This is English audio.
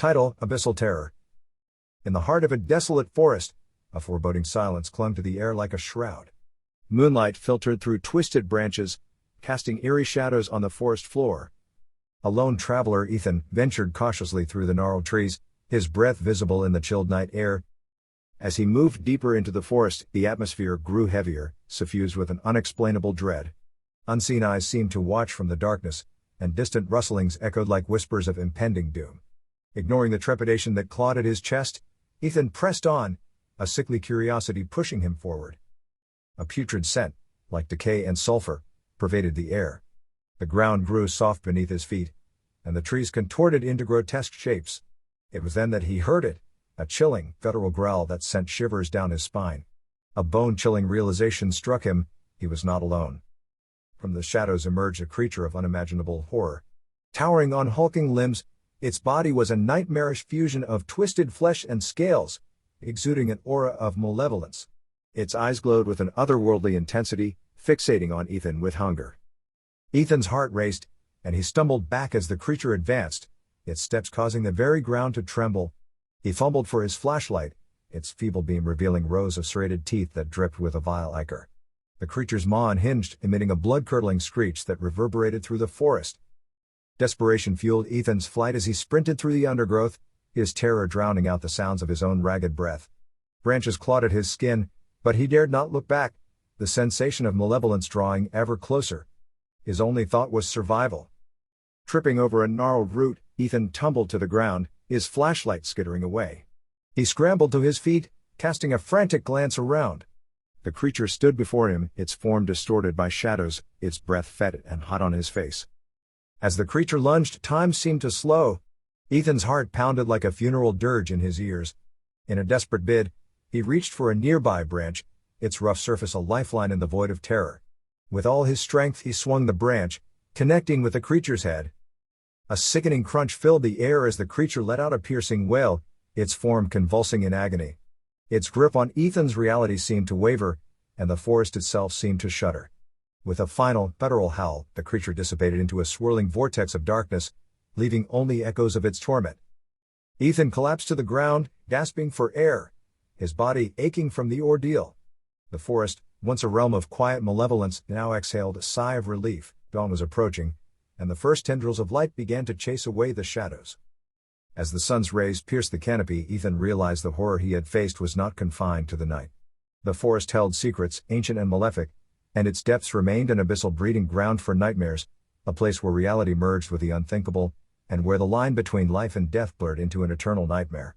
Title: Abyssal Terror. In the heart of a desolate forest, a foreboding silence clung to the air like a shroud. Moonlight filtered through twisted branches, casting eerie shadows on the forest floor. A lone traveler, Ethan, ventured cautiously through the gnarled trees, his breath visible in the chilled night air. As he moved deeper into the forest, the atmosphere grew heavier, suffused with an unexplainable dread. Unseen eyes seemed to watch from the darkness, and distant rustlings echoed like whispers of impending doom. Ignoring the trepidation that clawed at his chest, Ethan pressed on, a sickly curiosity pushing him forward. A putrid scent, like decay and sulfur, pervaded the air. The ground grew soft beneath his feet, and the trees contorted into grotesque shapes. It was then that he heard it, a chilling, guttural growl that sent shivers down his spine. A bone-chilling realization struck him: he was not alone. From the shadows emerged a creature of unimaginable horror. Towering on hulking limbs, its body was a nightmarish fusion of twisted flesh and scales, exuding an aura of malevolence. Its eyes glowed with an otherworldly intensity, fixating on Ethan with hunger. Ethan's heart raced, and he stumbled back as the creature advanced, its steps causing the very ground to tremble. He fumbled for his flashlight, its feeble beam revealing rows of serrated teeth that dripped with a vile ichor. The creature's maw unhinged, emitting a blood-curdling screech that reverberated through the forest. Desperation fueled Ethan's flight as he sprinted through the undergrowth, his terror drowning out the sounds of his own ragged breath. Branches clawed at his skin, but he dared not look back, the sensation of malevolence drawing ever closer. His only thought was survival. Tripping over a gnarled root, Ethan tumbled to the ground, his flashlight skittering away. He scrambled to his feet, casting a frantic glance around. The creature stood before him, its form distorted by shadows, its breath fetid and hot on his face. As the creature lunged, time seemed to slow. Ethan's heart pounded like a funeral dirge in his ears. In a desperate bid, he reached for a nearby branch, its rough surface a lifeline in the void of terror. With all his strength he swung the branch, connecting with the creature's head. A sickening crunch filled the air as the creature let out a piercing wail, its form convulsing in agony. Its grip on Ethan's reality seemed to waver, and the forest itself seemed to shudder. With a final, guttural howl, the creature dissipated into a swirling vortex of darkness, leaving only echoes of its torment. Ethan collapsed to the ground, gasping for air, his body aching from the ordeal. The forest, once a realm of quiet malevolence, now exhaled a sigh of relief. Dawn was approaching, and the first tendrils of light began to chase away the shadows. As the sun's rays pierced the canopy, Ethan realized the horror he had faced was not confined to the night. The forest held secrets, ancient and malefic, and its depths remained an abyssal breeding ground for nightmares, a place where reality merged with the unthinkable, and where the line between life and death blurred into an eternal nightmare.